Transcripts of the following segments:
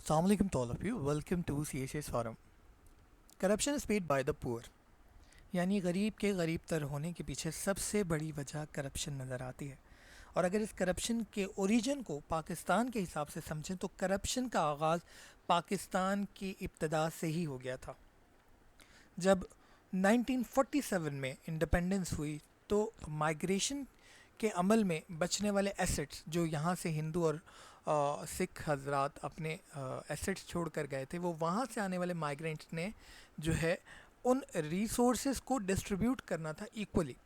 Assalamu alaikum to all of you. Welcome to CHS Forum. Corruption is paid by the poor. यानी गरीब के गरीब तर होने के पीछे सबसे बड़ी वजह करप्शन नज़र आती है। और अगर इस करप्शन के ओरिजिन को पाकिस्तान के हिसाब से समझें तो करप्शन का आगाज़ पाकिस्तान की इब्तदा से ही हो गया था। जब 1947 में इंडिपेंडेंस हुई तो माइग्रेशन के अमल में बचने वाले एसेट्स जो यहाँ से हिंदू और सिख हजरात अपने एसेट्स छोड़ कर गए थे, वो वहाँ से आने वाले माइग्रेंट्स ने जो है उन रिसोर्सेज को डिस्ट्रीब्यूट करना था इक्वली,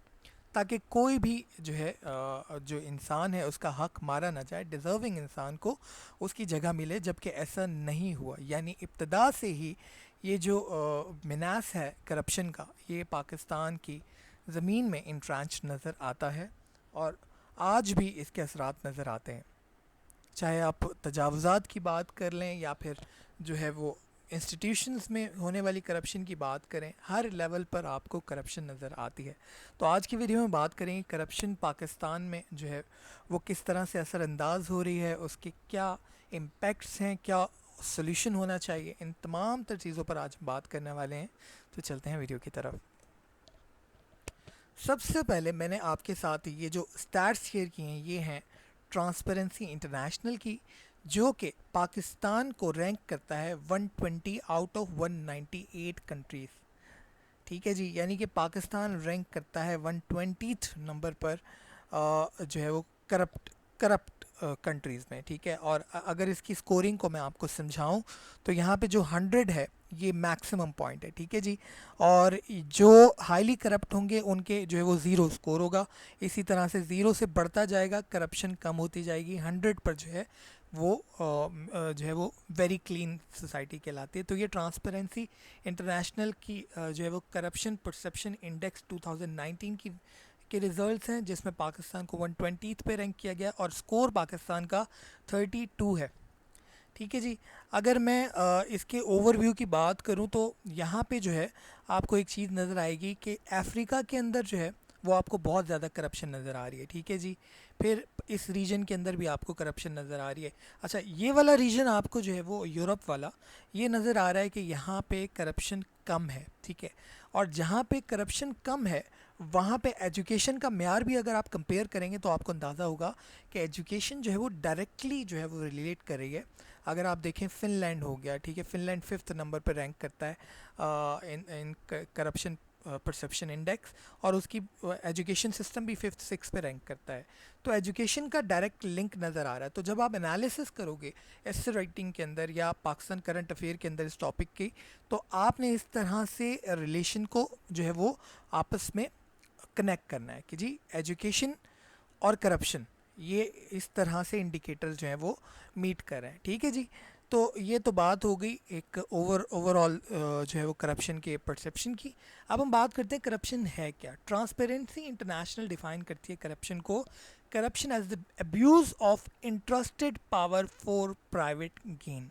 ताकि कोई भी जो है जो इंसान है उसका हक मारा ना जाए, डिज़र्विंग इंसान को उसकी जगह मिले। जबकि ऐसा नहीं हुआ। यानी इब्तदा से ही ये जो मिनास है करप्शन का, ये पाकिस्तान की ज़मीन में इंट्रांच नज़र आता है और आज भी इसके असरात नज़र आते हैं। चाहे आप तजावुज़ात की बात कर लें या फिर जो है वो इंस्टीट्यूशंस में होने वाली करप्शन की बात करें, हर लेवल पर आपको करप्शन नज़र आती है। तो आज की वीडियो में बात करेंगे करप्शन पाकिस्तान में जो है वो किस तरह से असरअंदाज हो रही है, उसके क्या इम्पेक्ट्स हैं, क्या सोल्यूशन होना चाहिए। इन तमाम तर चीज़ों पर आज बात करने वाले हैं। तो चलते हैं वीडियो की तरफ। सबसे पहले मैंने आपके साथ ये जो स्टैट्स शेयर किए हैं ये हैं ट्रांसपेरेंसी इंटरनेशनल की, जो कि पाकिस्तान को रैंक करता है 120 आउट ऑफ 198 कंट्रीज़। ठीक है जी, यानी कि पाकिस्तान रैंक करता है 120th नंबर पर जो है वो करप्ट कंट्रीज़ में। ठीक है, और अगर इसकी स्कोरिंग को मैं आपको समझाऊं तो यहाँ पे जो 100 है ये मैक्सिमम पॉइंट है। ठीक है जी, और जो हाईली करप्ट होंगे उनके जो है वो ज़ीरो स्कोर होगा। इसी तरह से ज़ीरो से बढ़ता जाएगा, करप्शन कम होती जाएगी। 100 पर जो है वो जो है वो वेरी क्लीन सोसाइटी कहलाती है। तो ये ट्रांसपेरेंसी इंटरनेशनल की जो है वो करप्शन परसेप्शन इंडेक्स 2019 की के रिज़ल्ट्स हैं, जिसमें पाकिस्तान को 120th पे रैंक किया गया और स्कोर पाकिस्तान का 32 है। ठीक है जी, अगर मैं इसके ओवरव्यू की बात करूं तो यहाँ पे जो है आपको एक चीज़ नज़र आएगी कि अफ्रीका के अंदर जो है वो आपको बहुत ज़्यादा करप्शन नज़र आ रही है। ठीक है जी, फिर इस रीजन के अंदर भी आपको करप्शन नज़र आ रही है। अच्छा, ये वाला रीजन आपको जो है वो यूरोप वाला ये नज़र आ रहा है कि यहाँ पे करप्शन कम है। ठीक है, और जहाँ पे करप्शन कम है वहाँ पे एजुकेशन का मेयार भी अगर आप कंपेयर करेंगे तो आपको अंदाज़ा होगा कि एजुकेशन जो है वो डायरेक्टली जो है वो रिलेट कर रही है। अगर आप देखें फ़िनलैंड हो गया, ठीक है, फ़िनलैंड 5th नंबर पर रैंक करता है इन करप्शन परसेप्शन इंडेक्स, और उसकी एजुकेशन सिस्टम भी 5th 6th पे रैंक करता है। तो एजुकेशन का डायरेक्ट लिंक नज़र आ रहा है। तो जब आप एनालिसिस करोगे एस्से राइटिंग के अंदर या पाकिस्तान करंट अफेयर के अंदर इस टॉपिक की, तो आपने इस तरह से रिलेशन को जो है वो आपस में कनेक्ट करना है कि जी एजुकेशन और करप्शन ये इस तरह से इंडिकेटर्स जो हैं वो मीट कर रहे हैं। ठीक है जी, तो ये तो बात हो गई एक ओवरऑल जो है वो करप्शन के परसेप्शन की। अब हम बात करते हैं करप्शन है क्या। ट्रांसपेरेंसी इंटरनेशनल डिफाइन करती है करप्शन को, corruption as the abuse of interested power for private gain.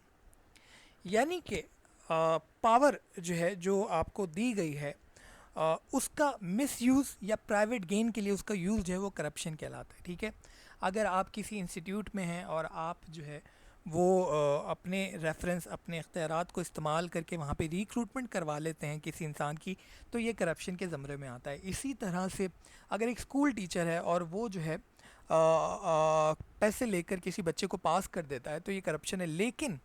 यानी कि पावर जो है जो आपको दी गई है उसका मिसयूज़ या प्राइवेट गेन के लिए उसका यूज़ जो है वो करप्शन कहलाता है। ठीक है, अगर आप किसी इंस्टीट्यूट में हैं और आप जो है वो अपने रेफरेंस अपने इख्तियारात को इस्तेमाल करके वहाँ पे रिक्रूटमेंट करवा लेते हैं किसी इंसान की, तो ये करप्शन के ज़मरे में आता है। इसी तरह से अगर एक स्कूल टीचर है और वो जो है पैसे लेकर किसी बच्चे को पास कर देता है तो ये करप्शन है। लेकिन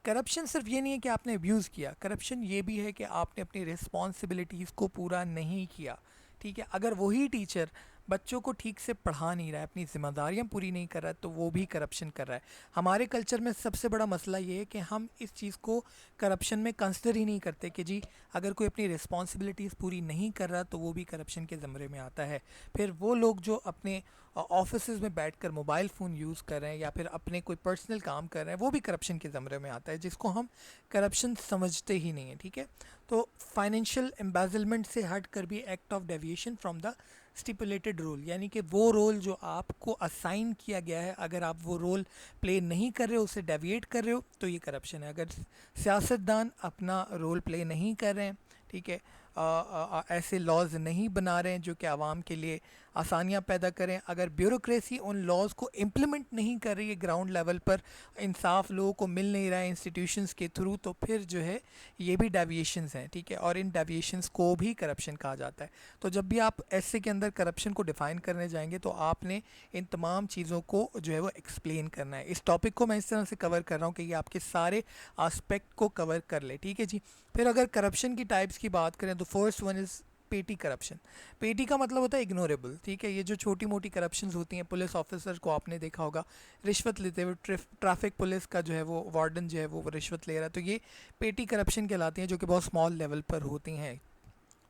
करप्शन सिर्फ ये नहीं है कि आपने अब्यूज़ किया, करप्शन ये भी है कि आपने अपनी रिस्पॉन्सिबिलिटीज़ को पूरा नहीं किया। ठीक है, अगर वही टीचर बच्चों को ठीक से पढ़ा नहीं रहा है, अपनी जिम्मेदारियां पूरी नहीं कर रहा है, तो वो भी करप्शन कर रहा है। हमारे कल्चर में सबसे बड़ा मसला ये है कि हम इस चीज़ को करप्शन में कंसिडर ही नहीं करते कि जी अगर कोई अपनी रिस्पॉन्सिबिलिटीज़ पूरी नहीं कर रहा तो वो भी करप्शन के ज़मरे में आता है। फिर वो लोग जो अपने ऑफिसेज में बैठकर मोबाइल फ़ोन यूज़ कर रहे हैं या फिर अपने कोई पर्सनल काम कर रहे हैं, वो भी करप्शन के ज़मरे में आता है, जिसको हम करप्शन समझते ही नहीं है। ठीक है, तो फाइनेंशियल एम्बेजलमेंट से हट कर भी act of deviation from the stipulated role, यानी कि वो रोल जो आपको असाइन किया गया है अगर आप वो रोल प्ले नहीं कर रहे हो, उससे डेविएट कर रहे हो, तो ये करप्शन है। अगर सियासतदान अपना रोल प्ले नहीं कर रहे हैं, ठीक है, ऐसे लॉज नहीं बना रहे हैं जो कि आवाम के लिए आसानियाँ पैदा करें, अगर ब्यूरोक्रेसी उन लॉज को इम्प्लीमेंट नहीं कर रही है ग्राउंड लेवल पर, इंसाफ लोगों को मिल नहीं रहा है इंस्टीट्यूशंस के थ्रू, तो फिर जो है ये भी डेविएशंस हैं, ठीक है, और इन डेविएशंस को भी करप्शन कहा जाता है। तो जब भी आप ऐसे के अंदर करप्शन को डिफ़ाइन करने जाएंगे तो आपने इन तमाम चीज़ों को जो है वो एक्सप्लेन करना है। इस टॉपिक को मैं इस तरह से कवर कर रहा हूँ कि ये आपके सारे आस्पेक्ट को कवर कर ले, ठीक है जी। फिर अगर करप्शन की टाइप्स की बात करें तो फर्स्ट वन इज़ पेटी करप्शन। पेटी का मतलब होता है इग्नोरेबल, ठीक है, ये जो छोटी मोटी करप्शंस होती हैं, पुलिस ऑफिसर को आपने देखा होगा रिश्वत लेते हुए, ट्रैफिक पुलिस का जो है वो वार्डन जो है वो रिश्वत ले रहा है, तो ये पेटी करप्शन कहलाती हैं, जो कि बहुत स्मॉल लेवल पर होती हैं।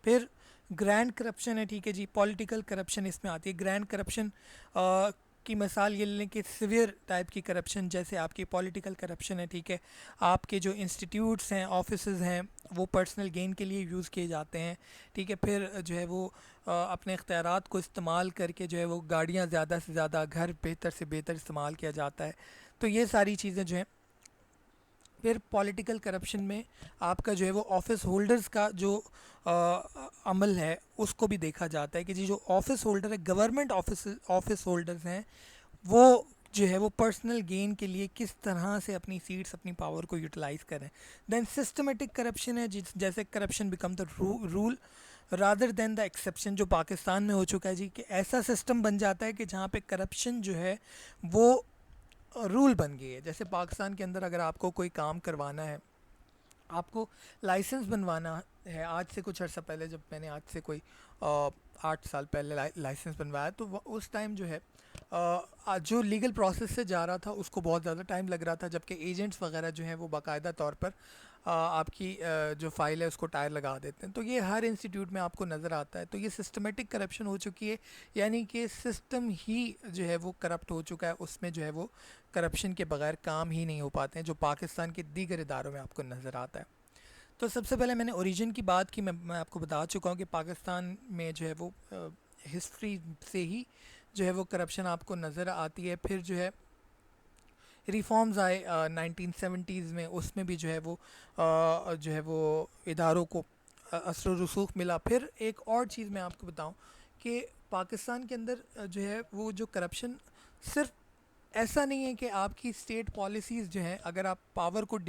फिर ग्रैंड करप्शन है, ठीक है जी, पॉलिटिकल करप्शन इसमें आती है। ग्रैंड करप्शन की मिसाल ये लें कि सिवियर टाइप की करप्शन, जैसे आपकी पॉलिटिकल करप्शन है, ठीक है, आपके जो इंस्टीट्यूट्स हैं, ऑफिसेज हैं, वो पर्सनल गेन के लिए यूज़ किए जाते हैं, ठीक है। फिर जो है वो अपने इख्तियारात को इस्तेमाल करके जो है वो गाड़ियाँ ज़्यादा से ज़्यादा, घर बेहतर से बेहतर इस्तेमाल किया जाता है। तो ये सारी चीज़ें जो हैं। फिर पॉलिटिकल करप्शन में आपका जो है वो ऑफिस होल्डर्स का जो अमल है उसको भी देखा जाता है कि जी जो ऑफिस होल्डर है, गवर्नमेंट ऑफिस होल्डर्स हैं, वो जो है वो पर्सनल गेन के लिए किस तरह से अपनी सीट्स, अपनी पावर को यूटिलाइज करें। देन सिस्टमेटिक करप्शन है, जिस जैसे corruption become the rule rather than the exception, जो पाकिस्तान में हो चुका है जी, कि ऐसा सिस्टम बन जाता है कि जहाँ पे करप्शन जो है वो रूल बन गई है। जैसे पाकिस्तान के अंदर अगर आपको कोई काम करवाना है, आपको लाइसेंस बनवाना है, आज से कुछ अर्सा पहले, जब मैंने आज से कोई 8 साल पहले लाइसेंस बनवाया, तो उस टाइम जो है जो लीगल प्रोसेस से जा रहा था उसको बहुत ज़्यादा टाइम लग रहा था, जबकि एजेंट्स वगैरह जो हैं वो बाकायदा तौर पर आपकी जो फ़ाइल है उसको टायर लगा देते हैं। तो ये हर इंस्टीट्यूट में आपको नज़र आता है। तो ये सिस्टमेटिक करप्शन हो चुकी है, यानी कि सिस्टम ही जो है वो करप्ट हो चुका है, उसमें जो है वो करप्शन के बगैर काम ही नहीं हो पाते हैं, जो पाकिस्तान के दीगर इदारों में आपको नज़र आता है। तो सबसे पहले मैंने ओरिजिन की बात की, मैं आपको बता चुका हूँ कि पाकिस्तान में जो है वो हिस्ट्री से ही जो है वो करप्शन आपको नज़र आती है। फिर जो है रिफॉर्म्स आए 1970s में, उसमें भी जो है वो जो है वो इदारों को असर रसूख मिला। फिर एक और चीज़ मैं आपको बताऊं कि पाकिस्तान के अंदर जो है वो जो करप्शन, सिर्फ ऐसा नहीं है कि आपकी स्टेट पॉलिसीज़ जो हैं, अगर आप पावर को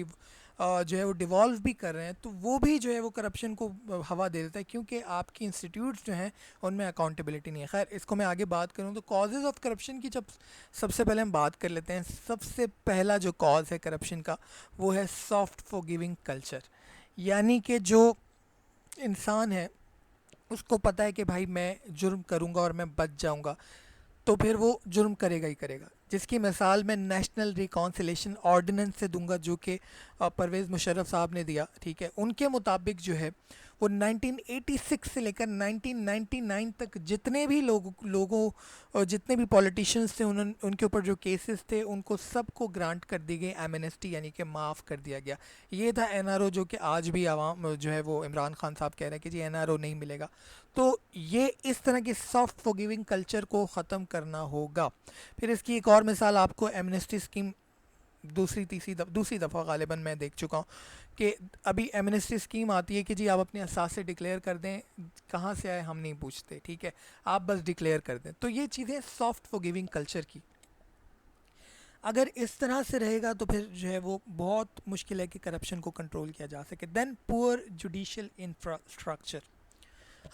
जो है वो डिवॉल्व भी कर रहे हैं, तो वो भी जो है वो करप्शन को हवा दे देता है, क्योंकि आपकी इंस्टीट्यूट्स जो हैं उनमें अकाउंटेबिलिटी नहीं है। खैर, इसको मैं आगे बात करूँ तो कॉजेज़ ऑफ करप्शन की जब सबसे पहले हम बात कर लेते हैं। सबसे पहला जो कॉज है करप्शन का वो है सॉफ्ट फॉरगिविंग कल्चर, यानी कि जो इंसान है उसको पता है कि भाई मैं जुर्म करूँगा और मैं बच जाऊँगा, तो फिर वो जुर्म करेगा ही करेगा। जिसकी मिसाल मैं नेशनल रिकॉन्सिलेशन ऑर्डिनेंस से दूंगा, जो कि परवेज़ मुशर्रफ साहब ने दिया, ठीक है। उनके मुताबिक जो है वो 1986 से लेकर 1999 तक जितने भी लोगों और जितने भी पॉलिटिशियंस थे, उनके ऊपर जो केसेस थे उनको सबको ग्रांट कर दी गई एमनेस्टी, यानी कि माफ़ कर दिया गया। ये था एनआरओ, जो कि आज भी आवाम जो है वो इमरान खान साहब कह रहे हैं कि जी एनआरओ नहीं मिलेगा। तो ये इस तरह की सॉफ्ट फॉरगिविंग कल्चर को ख़त्म करना होगा। फिर इसकी एक और मिसाल आपको एमनेस्टी स्कीम दूसरी दफ़ा गालिबा मैं देख चुका हूँ कि अभी एमनेस्टी स्कीम आती है कि जी आप अपने असासे डिक्लेयर कर दें, कहाँ से आए हम नहीं पूछते, ठीक है, आप बस डिक्लेयर कर दें। तो ये चीज़ें सॉफ्ट फॉरगिविंग कल्चर की, अगर इस तरह से रहेगा तो फिर जो है वो बहुत मुश्किल है कि करप्शन को कंट्रोल किया जा सके। देन पुअर जुडिशल इंफ्रास्ट्रक्चर,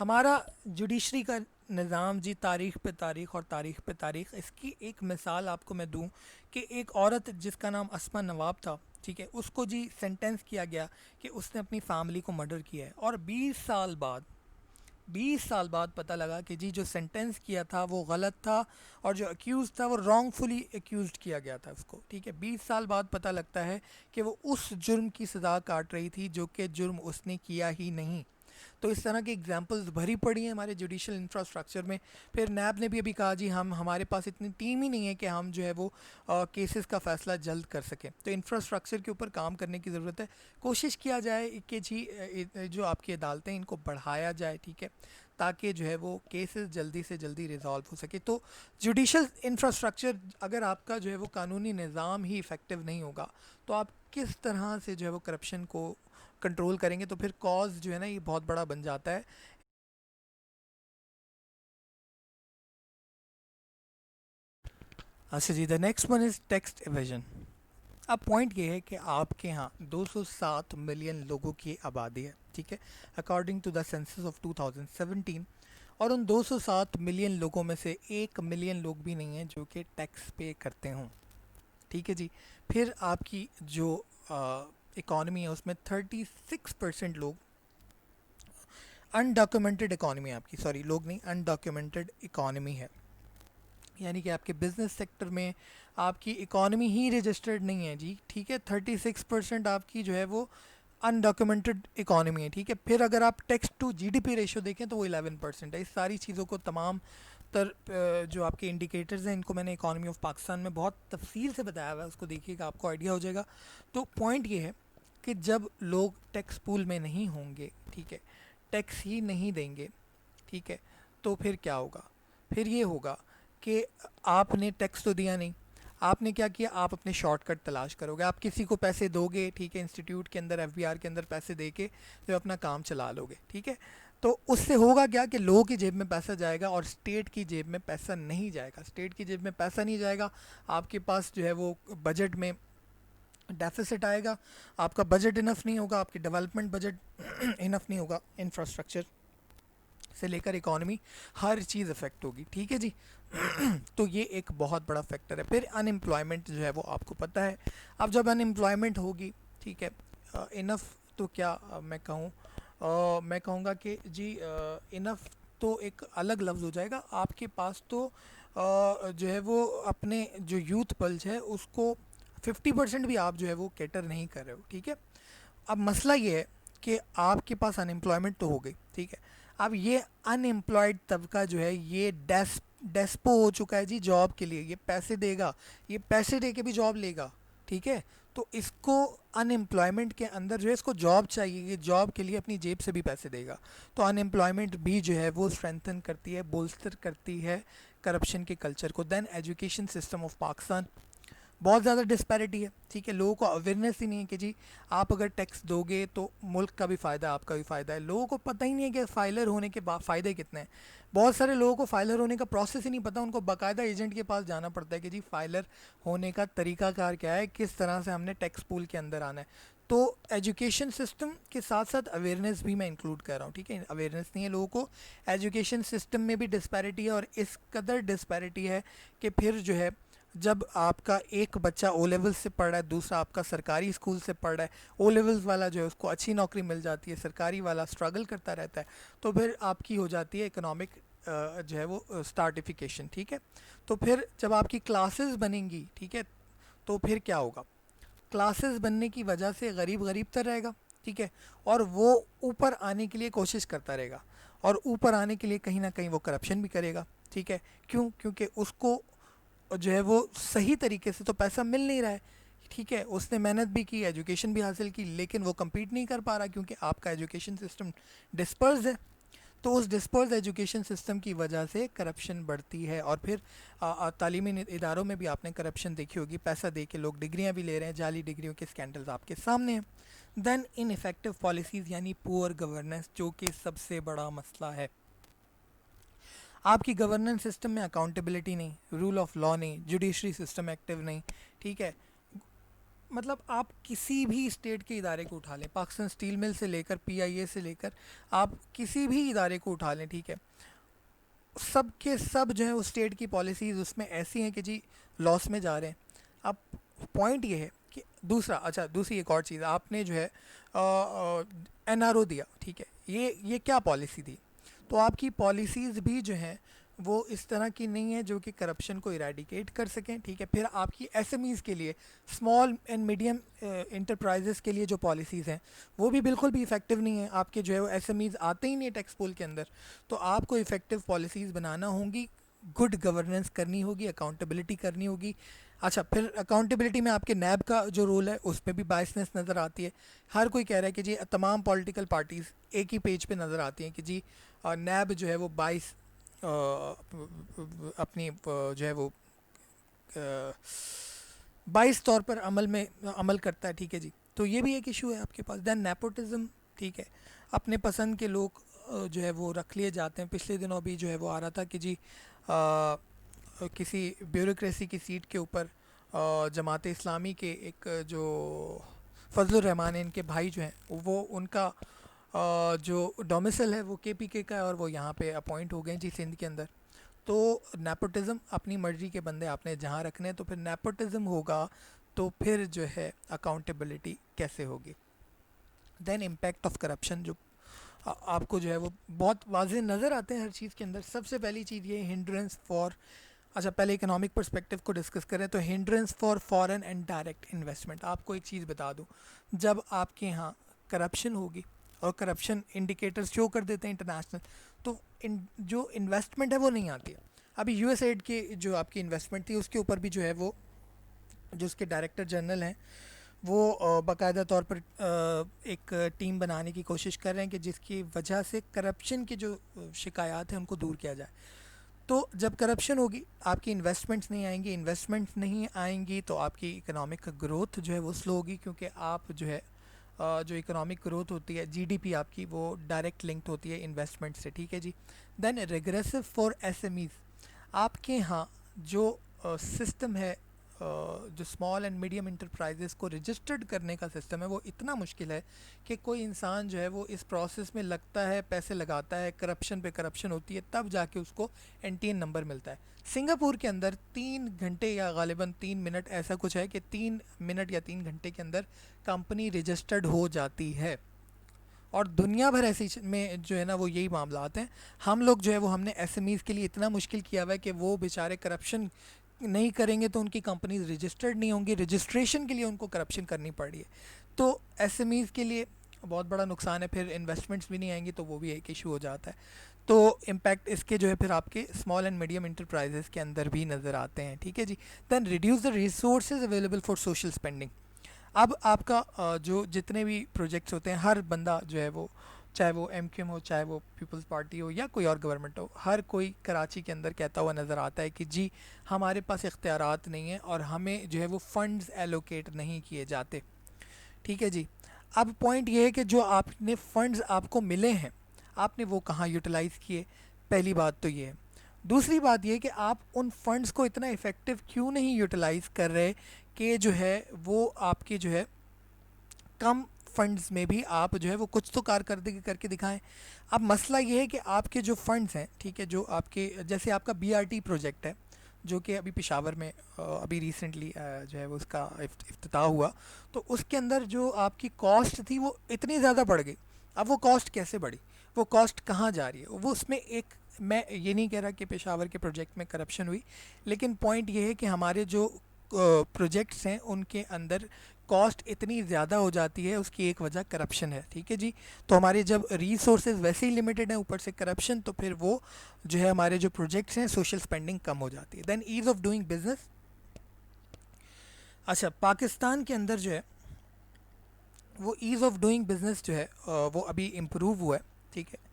हमारा जुडिशरी का निज़ाम जी तारीख़ पे तारीख़ और तारीख़ पे तारीख़। इसकी एक मिसाल आपको मैं दूं कि एक औरत जिसका नाम अस्मा नवाब था, ठीक है, उसको जी सेंटेंस किया गया कि उसने अपनी फैमिली को मर्डर किया है, और 20 साल बाद पता लगा कि जी जो सेंटेंस किया था वो गलत था, और जो अक्यूज़ था वो रॉन्गफुली अक्यूज़ किया गया था उसको, ठीक है। 20 साल बाद पता लगता है कि वो उस जुर्म की सज़ा काट रही थी जो कि जुर्म उसने किया ही नहीं। तो इस तरह की एग्जांपल्स भरी पड़ी हैं हमारे जुडिशल इंफ्रास्ट्रक्चर में। फिर नैब ने भी अभी कहा जी हमारे पास इतनी टीम ही नहीं है कि हम जो है वो केसेस का फ़ैसला जल्द कर सकें। तो इंफ्रास्ट्रक्चर के ऊपर काम करने की ज़रूरत है। कोशिश किया जाए कि जी जो आपकी अदालतें इनको बढ़ाया जाए, ठीक है, ताकि जो है वो केसेस जल्दी से जल्दी रिजॉल्व हो सके। तो जुडिशल इंफ्रास्ट्रक्चर अगर आपका जो है वो कानूनी निज़ाम ही इफ़ेक्टिव नहीं होगा तो आप किस तरह से जो है वो करप्शन को कंट्रोल करेंगे? तो फिर कॉज जो है ना ये बहुत बड़ा बन जाता है। अच्छा जी, the next one is tax evasion. अब पॉइंट ये है कि आपके यहाँ 207 मिलियन लोगों की आबादी है, ठीक है, according to the census of 2017। और उन 207 मिलियन लोगों में से 1 मिलियन लोग भी नहीं हैं जो कि टैक्स पे करते हों, ठीक है जी। फिर आपकी जो इकॉनमी है उसमें 36% लोग अनडॉक्यूमेंटेड इकॉनमी है आपकी, सॉरी लोग नहीं, अनडॉक्यूमेंटेड इकॉनमी है, यानी कि आपके बिजनेस सेक्टर में आपकी इकॉनमी ही रजिस्टर्ड नहीं है जी, ठीक है। 36% आपकी जो है वो अनडॉक्यूमेंटेड इकॉनमी है, ठीक है। फिर अगर आप टैक्स टू जीडीपी रेशियो देखें तो वो 11% है। इस सारी चीज़ों को तमाम जो आपके इंडिकेटर्स हैं इनको मैंने इकॉनमी ऑफ पाकिस्तान में बहुत तफसील से बताया हुआ है, उसको देखिएगा आपको आइडिया हो जाएगा। तो पॉइंट ये है कि जब लोग टैक्स पूल में नहीं होंगे, ठीक है, टैक्स ही नहीं देंगे, ठीक है, तो फिर क्या होगा? फिर ये होगा कि आपने टैक्स तो दिया नहीं, आपने क्या किया, आप अपने शॉर्टकट तलाश करोगे, आप किसी को पैसे दोगे, ठीक है, इंस्टीट्यूट के अंदर एफबीआर के अंदर पैसे दे के जो अपना काम चला लोगे, ठीक है। तो उससे होगा क्या कि लोगों की जेब में पैसा जाएगा और स्टेट की जेब में पैसा नहीं जाएगा। स्टेट की जेब में पैसा नहीं जाएगा, आपके पास जो है वो बजट में डेफिसिट आएगा, आपका बजट इनफ नहीं होगा, आपकी डेवलपमेंट बजट इनफ नहीं होगा, इंफ्रास्ट्रक्चर से लेकर इकॉनमी हर चीज़ अफेक्ट होगी, ठीक है जी। तो ये एक बहुत बड़ा फैक्टर है। फिर अनएम्प्लॉयमेंट जो है वो आपको पता है, अब जब अनएम्प्लॉयमेंट होगी, ठीक है, इनफ तो क्या मैं कहूँ, मैं कहूँगा कि जी इनफ तो एक अलग लफ्ज़ हो जाएगा। आपके पास तो जो है वो अपने जो यूथ पल्स है उसको 50% भी आप जो है वो कैटर नहीं कर रहे हो, ठीक है। अब मसला ये है कि आपके पास अनएम्प्लॉयमेंट तो हो गई, ठीक है। अब ये अनएम्प्लॉयड तबका जो है ये डेस्पो हो चुका है जी जॉब के लिए, ये पैसे देगा, ये पैसे दे के भी जॉब लेगा, ठीक है। तो इसको अनएम्प्लॉयमेंट के अंदर जो है इसको जॉब चाहिए, ये जॉब के लिए अपनी जेब से भी पैसे देगा। तो अनएम्प्लॉयमेंट भी जो है वो स्ट्रेंथन करती है, बोल्स्टर करती है करप्शन के कल्चर को। Then education system of Pakistan, बहुत ज़्यादा डिस्पैरिटी है, ठीक है। लोगों को अवेयरनेस ही नहीं है कि जी आप अगर टैक्स दोगे तो मुल्क का भी फ़ायदा है, आपका भी फ़ायदा है। लोगों को पता ही नहीं है कि फाइलर होने के बाद फ़ायदे कितने हैं। बहुत सारे लोगों को फाइलर होने का प्रोसेस ही नहीं पता, उनको बाकायदा एजेंट के पास जाना पड़ता है कि जी फाइलर होने का तरीकाकार क्या है, किस तरह से हमने टैक्स पूल के अंदर आना है। तो एजुकेशन सिस्टम के साथ साथ अवेयरनेस भी मैं इंक्लूड कर रहा हूँ, ठीक है। अवेयरनेस नहीं है लोगों को, एजुकेशन सिस्टम में भी डिस्पैरिटी है, और इस कदर डिस्पैरिटी है कि फिर जो है जब आपका एक बच्चा ओ लेवल से पढ़ रहा है, दूसरा आपका सरकारी स्कूल से पढ़ रहा है, ओ लेवल्स वाला जो है उसको अच्छी नौकरी मिल जाती है, सरकारी वाला स्ट्रगल करता रहता है, तो फिर आपकी हो जाती है इकोनॉमिक जो है वो स्टार्टिफिकेशन, ठीक है। तो फिर जब आपकी क्लासेस बनेंगी, ठीक है, तो फिर क्या होगा? क्लासेस बनने की वजह से गरीब गरीब तर रहेगा, ठीक है, और वो ऊपर आने के लिए कोशिश करता रहेगा, और ऊपर आने के लिए कहीं ना कहीं वो करप्शन भी करेगा, ठीक है। क्यों? क्योंकि उसको जो है वो सही तरीके से तो पैसा मिल नहीं रहा है, ठीक है। उसने मेहनत भी की, एजुकेशन भी हासिल की, लेकिन वो compete नहीं कर पा रहा क्योंकि आपका एजुकेशन सिस्टम डिस्पर्स है। तो उस डिस्पर्स एजुकेशन सिस्टम की वजह से करप्शन बढ़ती है। और फिर तालीमी इदारों में भी आपने करप्शन देखी होगी, पैसा दे के लोग डिग्रियाँ भी ले रहे हैं, जाली डिग्रियों के स्कैंडल्स आपके सामने हैं। देन इनफेक्टिव पॉलिसीज़ यानी पुअर गवर्नेंस, जो कि सबसे बड़ा मसला है। आपकी गवर्नेंस सिस्टम में अकाउंटेबिलिटी नहीं, रूल ऑफ लॉ नहीं, जुडिशरी सिस्टम एक्टिव नहीं, ठीक है। मतलब आप किसी भी स्टेट के इदारे को उठा लें, पाकिस्तान स्टील मिल से लेकर पीआईए से लेकर आप किसी भी इदारे को उठा लें, ठीक है, सब के सब जो है उस स्टेट की पॉलिसीज़ उसमें ऐसी हैं कि जी लॉस में जा रहे हैं। अब पॉइंट ये है कि दूसरा, अच्छा दूसरी एक और चीज़, आपने जो है एनआरओ दिया, ठीक है, ये क्या पॉलिसी दी? तो आपकी पॉलिसीज़ भी जो हैं वो इस तरह की नहीं है जो कि करप्शन को इरेडिकेट कर सकें, ठीक है। फिर आपकी एसएमईज़ के लिए, स्मॉल एंड मीडियम इंटरप्राइजेज़ के लिए जो पॉलिसीज़ हैं वो भी बिल्कुल भी इफ़ेक्टिव नहीं है। आपके जो है वो एसएमईज़ आते ही नहीं है टैक्स पूल के अंदर। तो आपको इफ़ेक्टिव पॉलिसीज़ बनाना होंगी, गुड गवर्नेंस करनी होगी, अकाउंटेबिलिटी करनी होगी, अच्छा, फिर अकाउंटेबिलिटी में आपके नैब का जो रोल है उसमें भी बायसनेस नज़र आती है। हर कोई कह रहा है कि जी तमाम पॉलिटिकल पार्टीज़ एक ही पेज पे नज़र आती हैं कि जी नैब जो है वो बाईस अपनी जो है वो बाईस तौर पर अमल करता है, ठीक है जी। तो ये भी एक इशू है आपके पास। देन नेपोटिज्म, ठीक है, अपने पसंद के लोग जो है वो रख लिए जाते हैं। पिछले दिनों भी जो है वो आ रहा था कि जी किसी ब्यूरोक्रेसी की सीट के ऊपर जमात इस्लामी के एक जो फजलुर रहमान है, इनके भाई जो हैं, वो उनका जो डोमिसल है वो केपीके का है और वो यहाँ पे अपॉइंट हो गए जी सिंध के अंदर। तो नेपोटिज्म, अपनी मर्जी के बंदे आपने जहाँ रखने हैं, तो फिर नेपोटिज्म होगा तो फिर जो है अकाउंटेबिलिटी कैसे होगी। देन इम्पैक्ट ऑफ करप्शन, जो आपको जो है वो बहुत वाज़ेह नज़र आते हैं हर चीज़ के अंदर। सबसे पहली चीज़ ये हिंड्रेंस फॉर, अच्छा पहले इकोनॉमिक पर्सपेक्टिव को डिस्कस करें तो hindrance for foreign and direct investment. आपको एक चीज़ बता दूं, जब आपके यहाँ करप्शन होगी और करप्शन इंडिकेटर्स शो कर देते हैं इंटरनेशनल, तो जो इन्वेस्टमेंट है वो नहीं आती है। अभी यूएसएड के जो आपकी इन्वेस्टमेंट थी उसके ऊपर भी जो है वो जो उसके डायरेक्टर जनरल हैं वो बाकायदा तौर पर एक टीम बनाने की कोशिश कर रहे हैं कि जिसकी वजह से करप्शन की जो शिकायत हैं उनको दूर किया जाए। तो जब करप्शन होगी आपकी इन्वेस्टमेंट्स नहीं आएंगी, इन्वेस्टमेंट्स नहीं आएंगी तो आपकी इकोनॉमिक ग्रोथ जो है वो स्लो होगी, क्योंकि आप जो है जो इकोनॉमिक ग्रोथ होती है, जीडीपी आपकी, वो डायरेक्ट लिंक्ड होती है इन्वेस्टमेंट से, ठीक है जी। देन रेग्रेसिव फॉर एसएमईज, आपके यहाँ जो सिस्टम है जो स्मॉल एंड मीडियम इंटरप्राइजेस को रजिस्टर्ड करने का सिस्टम है वो इतना मुश्किल है कि कोई इंसान जो है वो इस प्रोसेस में लगता है, पैसे लगाता है, करप्शन पे करप्शन होती है, तब जाके उसको एनटीएन नंबर मिलता है। सिंगापुर के अंदर 3 घंटे या गालिबन 3 मिनट ऐसा कुछ है कि 3 मिनट या 3 घंटे के अंदर कंपनी रजिस्टर्ड हो जाती है। और दुनिया भर ऐसी में जो है ना वो यही मामला आते हैं। हम लोग जो है वो हमने एसएमईज़ के लिए इतना मुश्किल किया हुआ है कि वो बेचारे करप्शन नहीं करेंगे तो उनकी कंपनीज रजिस्टर्ड नहीं होंगी, रजिस्ट्रेशन के लिए उनको करप्शन करनी पड़ रही है। तो एसएमईज़ के लिए बहुत बड़ा नुकसान है, फिर इन्वेस्टमेंट्स भी नहीं आएंगी तो वो भी एक इशू हो जाता है। तो इम्पैक्ट इसके जो है फिर आपके स्मॉल एंड मीडियम इंटरप्राइजेस के अंदर भी नज़र आते हैं, ठीक है जी। Then reduce the resources available for social spending. अब आपका जो जितने भी प्रोजेक्ट्स होते हैं, हर बंदा जो है वो, चाहे वो एमक्यूएम हो, चाहे वो पीपल्स पार्टी हो या कोई और गवर्नमेंट हो, हर कोई कराची के अंदर कहता हुआ नज़र आता है कि जी हमारे पास इख्तियारात नहीं है और हमें जो है वो फंड्स एलोकेट नहीं किए जाते, ठीक है जी। अब पॉइंट ये है कि जो आपने फंड्स आपको मिले हैं आपने वो कहाँ यूटिलाइज़ किए, पहली बात तो ये है। दूसरी बात ये कि आप उन फंड्स को इतना इफ़ेक्टिव क्यों नहीं यूटिलाइज़ कर रहे कि जो है वो आपके जो है कम फंड्स में भी आप जो है वो कुछ तो कारकर्दगी करके दिखाएं। अब मसला ये है कि आपके जो फंड्स हैं, ठीक है, जो आपके जैसे आपका बीआरटी प्रोजेक्ट है जो कि अभी पेशावर में अभी रिसेंटली जो है वो उसका इफ्तिताह हुआ, तो उसके अंदर जो आपकी कॉस्ट थी वो इतनी ज़्यादा बढ़ गई। अब वो कॉस्ट कैसे बढ़ी, वो कॉस्ट कहाँ जा रही है, वो उसमें एक, मैं ये नहीं कह रहा कि पेशावर के प्रोजेक्ट में करप्शन हुई, लेकिन पॉइंट ये है कि हमारे जो प्रोजेक्ट्स हैं उनके अंदर कॉस्ट इतनी ज़्यादा हो जाती है, उसकी एक वजह करप्शन है, ठीक है जी। तो हमारे जब रिसोर्सेज वैसे ही लिमिटेड हैं, ऊपर से करप्शन, तो फिर वो जो है हमारे जो प्रोजेक्ट्स हैं सोशल स्पेंडिंग कम हो जाती है। Then ease of doing business. अच्छा, पाकिस्तान के अंदर जो है वो ईज़ ऑफ डूइंग बिजनेस जो है वो अभी इम्प्रूव हुआ है, ठीक है।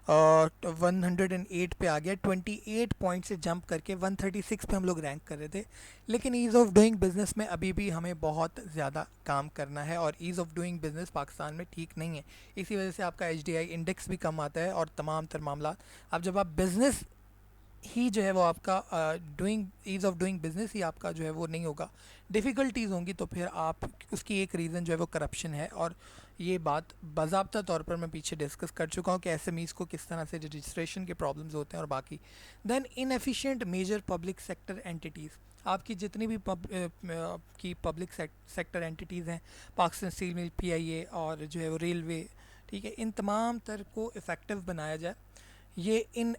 108 पे आ गया, 28 पॉइंट से जंप करके 136 पे हम लोग रैंक कर रहे थे। लेकिन ईज़ ऑफ डूइंग बिज़नेस में अभी भी हमें बहुत ज़्यादा काम करना है और ease of doing business Pakistan में ठीक नहीं है। इसी वजह से आपका HDI इंडेक्स भी कम आता है और तमाम तर मामला। अब जब आप बिज़नेस ही जो है वो आपका doing ease of doing business ही आपका जो है वो नहीं होगा, डिफ़िकल्टीज़ होंगी, तो फिर आप उसकी एक रीज़न जो है वो करप्शन है। और ये बात बाज़ाब्ता तौर पर मैं पीछे डिस्कस कर चुका हूँ कि एसएमईज़ को किस तरह से रजिस्ट्रेशन के प्रॉब्लम्स होते हैं और बाकी। Then inefficient major public sector entities, आपकी जितनी भी की पब्लिक सेक्टर एंटिटीज़ हैं, पाकिस्तान स्टील मिल, PIA और जो है वो रेलवे, ठीक है, इन तमाम तर को इफ़ेक्टिव बनाया जाए। ये इन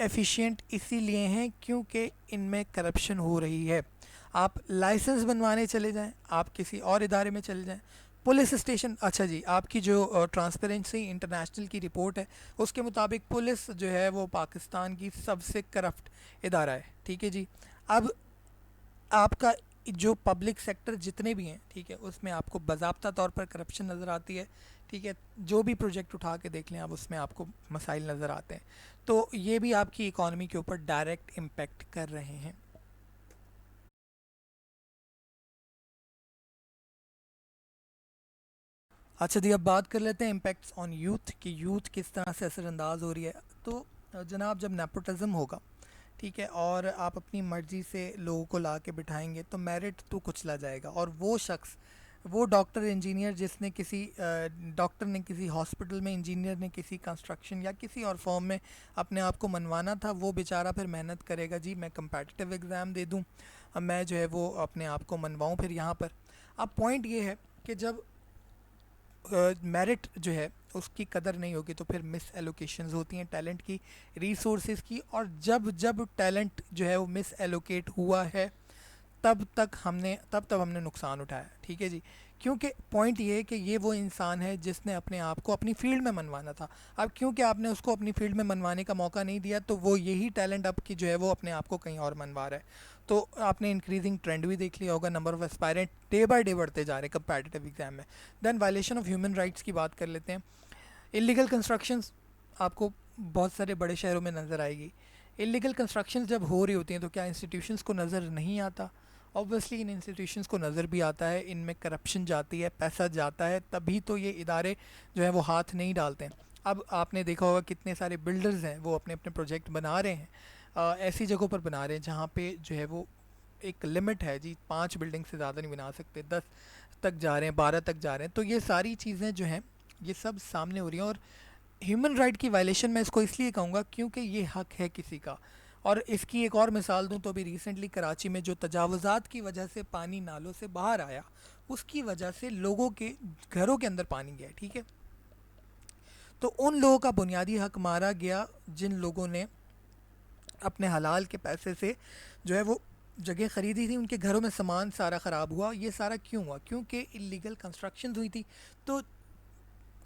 एफिशिएंट इसीलिए हैं क्योंकि इनमें करप्शन हो रही है। आप लाइसेंस बनवाने चले जाएं, आप किसी और इदारे में चले जाएं, पुलिस स्टेशन, अच्छा जी, आपकी जो ट्रांसपेरेंसी इंटरनेशनल की रिपोर्ट है उसके मुताबिक पुलिस जो है वो पाकिस्तान की सबसे करप्ट इदारा है, ठीक है जी। अब आपका जो पब्लिक सेक्टर जितने भी हैं, ठीक है, उसमें आपको बाज़ाब्ता तौर पर करप्शन नज़र आती है, ठीक है। जो भी प्रोजेक्ट उठा के देख लें आप, उसमें आपको मसाइल नज़र आते हैं। तो ये भी आपकी इकॉनमी के ऊपर डायरेक्ट इम्पेक्ट कर रहे हैं। अच्छा दी, अब बात कर लेते हैं इम्पेक्ट्स ऑन यूथ कि यूथ किस तरह से असरअंदाज हो रही है। तो जनाब, जब नेपोटिज्म होगा, ठीक है, और आप अपनी मर्ज़ी से लोगों को ला के बिठाएंगे तो मेरिट तो कुचला जाएगा, और वो शख्स, वो डॉक्टर इंजीनियर जिसने किसी डॉक्टर ने किसी हॉस्पिटल में, इंजीनियर ने किसी कंस्ट्रक्शन या किसी और फॉर्म में अपने आप को मनवाना था, वो बेचारा फिर मेहनत करेगा, जी मैं कंपेटिटिव एग्ज़ाम दे दूँ, अब मैं जो है वो अपने आप को मनवाऊँ फिर यहाँ पर। अब पॉइंट ये है कि जब मेरिट जो है उसकी कदर नहीं होगी तो फिर मिस एलोकेशंस होती हैं टैलेंट की, रिसोर्सेज की, और जब जब टैलेंट जो है वो मिस एलोकेट हुआ है, तब हमने नुकसान उठाया, ठीक है जी। क्योंकि पॉइंट ये है कि ये वो इंसान है जिसने अपने आप को अपनी फील्ड में मनवाना था। अब क्योंकि आपने उसको अपनी फील्ड में मनवाने का मौका नहीं दिया, तो वो यही टैलेंट अब की जो है वो अपने आप को कहीं और मनवा रहा है। तो आपने इंक्रीजिंग ट्रेंड भी देख लिया होगा, number of aspirant day by day बढ़ते जा रहे हैं कंपेटिटिव एग्जाम में। Then violation of human rights की बात कर लेते हैं। इलीगल कंस्ट्रक्शंस आपको बहुत सारे बड़े शहरों में नज़र आएगी। इलीगल कंस्ट्रक्शंस जब हो रही होती हैं तो क्या इंस्टीट्यूशंस को नज़र नहीं आता? ऑब्वियसली इन इंस्टीट्यूशंस को नज़र भी आता है, इनमें करप्शन जाती है, पैसा जाता है, तभी तो ये इदारे जो है वो हाथ नहीं डालते हैं। अब आपने देखा होगा कितने सारे बिल्डर्स हैं वो अपने अपने प्रोजेक्ट बना रहे हैं, ऐसी जगहों पर बना रहे हैं जहाँ पे जो है वो एक लिमिट है जी, 5 बिल्डिंग से ज़्यादा नहीं बना सकते, 10 तक जा रहे हैं, 12 तक जा रहे हैं। तो ये सारी चीज़ें जो हैं ये सब सामने हो रही हैं, और ह्यूमन राइट की वायलेशन मैं इसको इसलिए कहूँगा क्योंकि ये हक है किसी का। और इसकी एक और मिसाल दूँ तो अभी रिसेंटली कराची में जो तजावुज़ात की वजह से पानी नालों से बाहर आया, उसकी वजह से लोगों के घरों के अंदर पानी गया, ठीक है। तो उन लोगों का बुनियादी हक मारा गया जिन लोगों ने अपने हलाल के पैसे से जो है वो जगह ख़रीदी थी, उनके घरों में सामान सारा ख़राब हुआ। ये सारा क्यों हुआ? क्योंकि इलीगल कंस्ट्रक्शन हुई थी। तो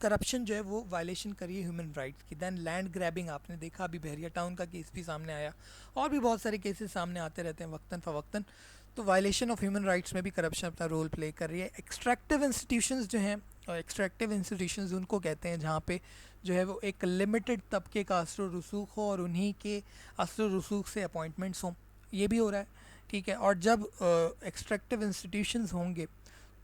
करप्शन जो है वो वायलेशन करी है ह्यूमन राइट्स की। दैन लैंड ग्रैबिंग आपने देखा, अभी बहरिया टाउन का केस भी सामने आया, और भी बहुत सारे केसेस सामने आते रहते हैं वक्तन फ़वक्तन। तो वायलेशन ऑफ ह्यूमन राइट्स में भी करप्शन अपना रोल प्ले कर रही है। एक्सट्रैक्टिव इंस्टीट्यूशंस जो हैं, और एक्सट्रैक्टिव इंस्टीट्यूशंस उनको कहते हैं जहाँ पे जो है वो एक लिमिटेड तबके का असर रसूख हो और उन्हीं के असर रसूख से अपॉइंटमेंट्स हों, ये भी हो रहा है, ठीक है। और जब एक्सट्रैक्टिव इंस्टीट्यूशंस होंगे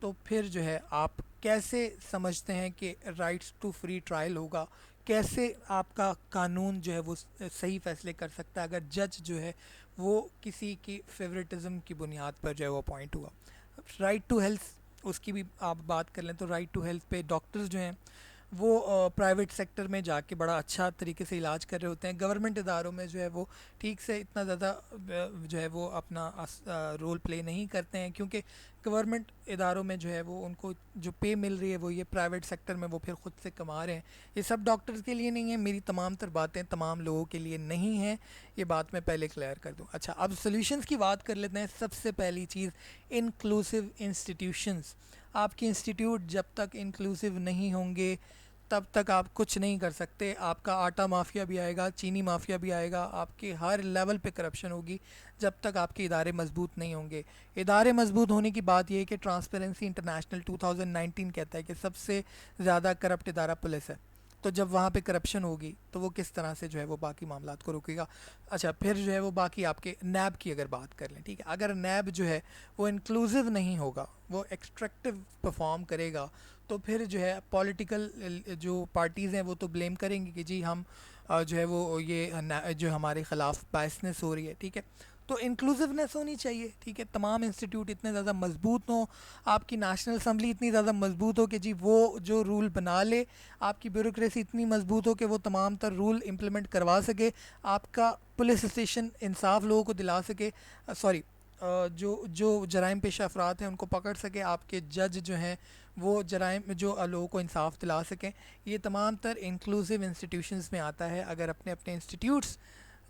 तो फिर जो है आप कैसे समझते हैं कि राइट्स टू फ्री ट्रायल होगा? कैसे आपका कानून जो है वो सही फैसले कर सकता है अगर जज जो है वो किसी की फेवरेटिज्म की बुनियाद पर जो है वो अपॉइंट हुआ? राइट टू हेल्थ, उसकी भी आप बात कर लें तो राइट टू हेल्थ पे डॉक्टर्स जो हैं वो प्राइवेट सेक्टर में जाके बड़ा अच्छा तरीके से इलाज कर रहे होते हैं। गवर्नमेंट इदारों में जो है वो ठीक से इतना ज़्यादा जो है वो अपना रोल प्ले नहीं करते हैं, क्योंकि गवर्नमेंट इदारों में जो है वो उनको जो पे मिल रही है वो ये प्राइवेट सेक्टर में वो फिर ख़ुद से कमा रहे हैं। ये सब डॉक्टर्स के लिए नहीं है, मेरी तमाम तर बातें तमाम लोगों के लिए नहीं हैं, ये बात मैं पहले क्लियर कर दूं। अच्छा, अब सॉल्यूशंस की बात कर लेते हैं। सबसे पहली चीज़, इंक्लूसिव इंस्टीट्यूशंस। आपके इंस्टीट्यूट जब तक इंक्लूसिव नहीं होंगे तब तक आप कुछ नहीं कर सकते। आपका आटा माफिया भी आएगा, चीनी माफिया भी आएगा, आपके हर लेवल पे करप्शन होगी जब तक आपके इदारे मजबूत नहीं होंगे। इदारे मजबूत होने की बात यह है कि ट्रांसपेरेंसी इंटरनेशनल 2019 कहता है कि सबसे ज़्यादा करप्ट इदारा पुलिस है। तो जब वहाँ पे करप्शन होगी तो वो किस तरह से जो है वो बाकी मामलात को रोकेगा? अच्छा, फिर जो है वो बाकी आपके नैब की अगर बात कर लें, ठीक है, अगर नैब जो है वो इंक्लूसिव नहीं होगा, वो एक्सट्रैक्टिव परफॉर्म करेगा, तो फिर जो है पॉलिटिकल जो पार्टीज़ हैं वो तो ब्लेम करेंगे कि जी हम जो है वो ये जो हमारे ख़िलाफ़ बायसनेस हो रही है, ठीक है। तो इंक्लूसिवनेस होनी चाहिए, ठीक है। तमाम इंस्टीट्यूट इतने ज़्यादा मजबूत हों, आपकी नेशनल असम्बली इतनी ज़्यादा मजबूत हो कि जी वो जो रूल बना ले, आपकी ब्यूरोक्रेसी इतनी मजबूत हो कि वो तमाम तर रूल इम्प्लीमेंट करवा सके, आपका पुलिस स्टेशन इंसाफ लोगों को दिला सके, सॉरी, जो जो जराइम पेशा अफराद हैं उनको पकड़ सके, आपके जज जो हैं वो जराइम जो लोगों को इंसाफ दिला सकें। ये तमाम तर इंक्लूसिव इंस्टीट्यूशंस में आता है। अगर अपने अपने इंस्टीट्यूट्स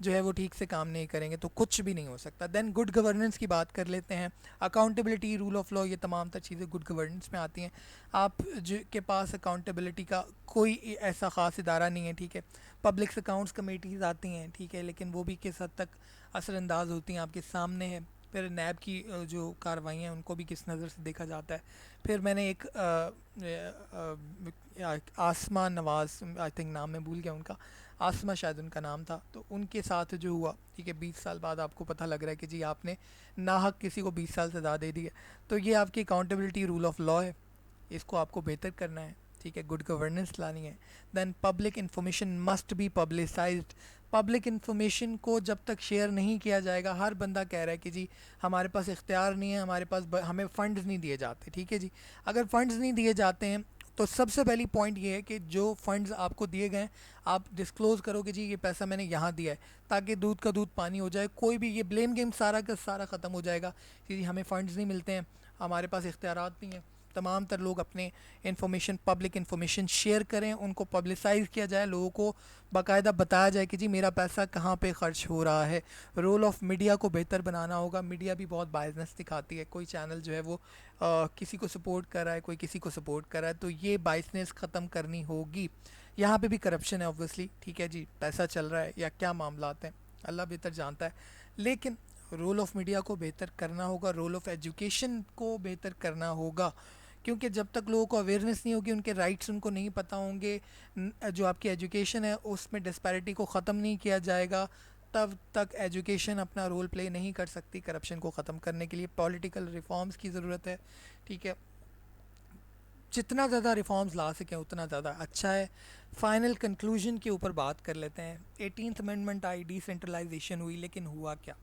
जो है वो ठीक से काम नहीं करेंगे तो कुछ भी नहीं हो सकता। देन गुड गवर्नेंस की बात कर लेते हैं। अकाउंटेबिलिटी, रूल ऑफ लॉ, ये तमाम तर चीज़ें गुड गवर्नेंस में आती हैं। आप जो के पास अकाउंटेबिलिटी का कोई ऐसा ख़ास इदारा नहीं है, ठीक है। पब्लिक अकाउंट्स कमेटीज़ आती हैं, ठीक है, लेकिन वो भी किस हद तक असरअंदाज होती हैं आपके सामने है। फिर नैब की जो कार्रवाइयाँ हैं उनको भी किस नज़र से देखा जाता है। फिर मैंने एक आसमा नवाज़, आई थिंक नाम मैं भूल गया उनका, आसमा शायद उनका नाम था, तो उनके साथ जो हुआ, ठीक है, 20 साल बाद आपको पता लग रहा है कि जी आपने नाहक किसी को 20 साल सज़ा दे दी है। तो ये आपकी अकाउंटेबिलिटी, रूल ऑफ लॉ है, इसको आपको बेहतर करना है, ठीक है, गुड गवर्नेंस लानी है। Then public information must be publicized. Public information को जब तक शेयर नहीं किया जाएगा, हर बंदा कह रहा है कि जी हमारे पास इख्तियार नहीं है, हमारे पास हमें फ़ंड्स नहीं दिए जाते, ठीक है जी। अगर फ़ंड्स नहीं दिए जाते हैं तो सबसे पहली पॉइंट ये है कि जो फंड्स आपको दिए गए आप डिस्क्लोज़ करो कि जी ये पैसा मैंने यहाँ दिया है, ताकि दूध का दूध पानी हो जाए। कोई भी ये ब्लेम गेम सारा का सारा ख़त्म हो जाएगा कि जी हमें फ़ंड्स नहीं मिलते हैं, हमारे पास इख्तियारात नहीं है। तमाम तर लोग अपने इन्फॉर्मेशन, पब्लिक इन्फॉर्मेशन शेयर करें, उनको पब्लिसाइज़ किया जाए, लोगों को बाकायदा बताया जाए कि जी मेरा पैसा कहाँ पे ख़र्च हो रहा है। रोल ऑफ मीडिया को बेहतर बनाना होगा। मीडिया भी बहुत बायसनेस दिखाती है, कोई चैनल जो है वो किसी को सपोर्ट कर रहा है, कोई किसी को सपोर्ट कर रहा है, तो ये बायसनेस ख़त्म करनी होगी। यहाँ पे भी करप्शन है ऑब्वियसली, ठीक है जी, पैसा चल रहा है या क्या मामलात हैं अल्लाह बेहतर जानता है, लेकिन रोल ऑफ मीडिया को बेहतर करना होगा, रोल ऑफ एजुकेशन को बेहतर करना होगा, क्योंकि जब तक लोगों को अवेयरनेस नहीं होगी, उनके राइट्स उनको नहीं पता होंगे, जो आपकी एजुकेशन है उसमें डिस्पैरिटी को ख़त्म नहीं किया जाएगा, तब तक एजुकेशन अपना रोल प्ले नहीं कर सकती करप्शन को ख़त्म करने के लिए। पॉलिटिकल रिफॉर्म्स की ज़रूरत है, ठीक है, जितना ज़्यादा रिफॉर्म्स ला सकें उतना ज़्यादा अच्छा है। फाइनल कंक्लूजन के ऊपर बात कर लेते हैं। 18th अमेंडमेंट आई, डिसेंट्रलाइजेशन हुई, लेकिन हुआ क्या?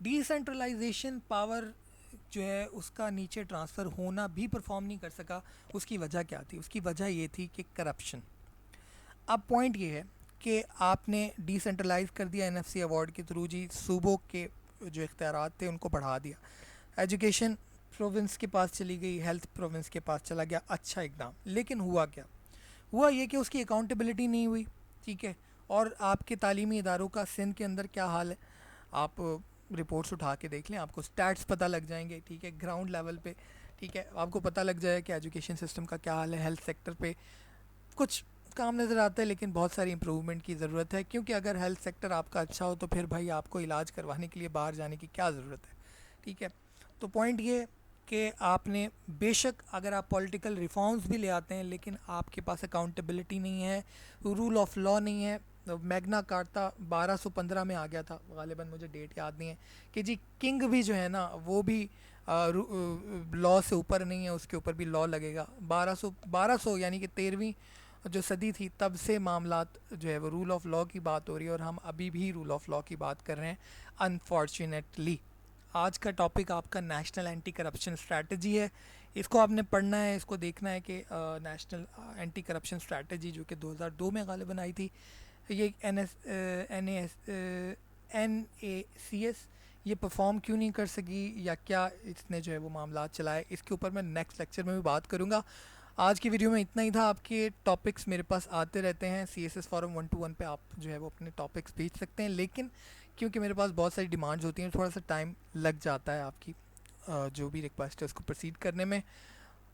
डिसेंट्रलाइजेशन पावर जो है उसका नीचे ट्रांसफ़र होना भी परफॉर्म नहीं कर सका। उसकी वजह क्या थी? उसकी वजह ये थी कि करप्शन। अब पॉइंट ये है कि आपने डिसेंट्रलाइज कर दिया एनएफसी अवार्ड के थ्रू, जी सूबों के जो इख्तियारात थे उनको बढ़ा दिया, एजुकेशन प्रोविंस के पास चली गई, हेल्थ प्रोविंस के पास चला गया, अच्छा इकदाम। लेकिन हुआ क्या? हुआ ये कि उसकी अकाउंटेबिलिटी नहीं हुई, ठीक है। और आपके तालीमी इदारों का सिंध के अंदर क्या हाल है, आप रिपोर्ट्स उठा के देख लें, आपको स्टैट्स पता लग जाएंगे, ठीक है, ग्राउंड लेवल पे, ठीक है, आपको पता लग जाए कि एजुकेशन सिस्टम का क्या हाल है। हेल्थ सेक्टर पे कुछ काम नज़र आता है, लेकिन बहुत सारी इंप्रूवमेंट की ज़रूरत है, क्योंकि अगर हेल्थ सेक्टर आपका अच्छा हो तो फिर भाई आपको इलाज करवाने के लिए बाहर जाने की क्या ज़रूरत है, ठीक है। तो पॉइंट ये कि आपने बेशक अगर आप पॉलिटिकल रिफॉर्म्स भी ले आते हैं, लेकिन आपके पास अकाउंटेबिलिटी नहीं है, रूल ऑफ लॉ नहीं है। तो मैग्ना कार्टा 1215 में आ गया था गालिबन, मुझे डेट याद नहीं है, कि जी किंग भी जो है ना वो भी लॉ से ऊपर नहीं है, उसके ऊपर भी लॉ लगेगा। 1200 यानी कि 13वीं जो सदी थी तब से मामलात जो है वो रूल ऑफ लॉ की बात हो रही है, और हम अभी भी रूल ऑफ लॉ की बात कर रहे हैं अनफॉर्चुनेटली। आज का टॉपिक आपका नेशनल एंटी करप्शन स्ट्रैटेजी है। इसको आपने पढ़ना है, इसको देखना है कि नेशनल एंटी करप्शन स्ट्रैटेजी जो कि 2002 में गालिबन आई थी, ये NACS ये परफॉर्म क्यों नहीं कर सकी, या क्या इसने जो है वो मामला चलाए, इसके ऊपर मैं नेक्स्ट लेक्चर में भी बात करूँगा। आज की वीडियो में इतना ही था। आपके टॉपिक्स मेरे पास आते रहते हैं, CSS फॉरम 121 पे आप जो है वो अपने टॉपिक्स भेज सकते हैं, लेकिन क्योंकि मेरे पास बहुत सारी डिमांड्स होती हैं, थोड़ा सा टाइम लग जाता है आपकी जो भी रिक्वेस्ट है उसको प्रोसीड करने में।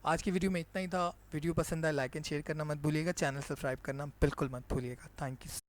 आज की वीडियो में इतना ही था। वीडियो पसंद आए लाइक एंड शेयर करना मत भूलिएगा, चैनल सब्सक्राइब करना बिल्कुल मत भूलिएगा। Thank you.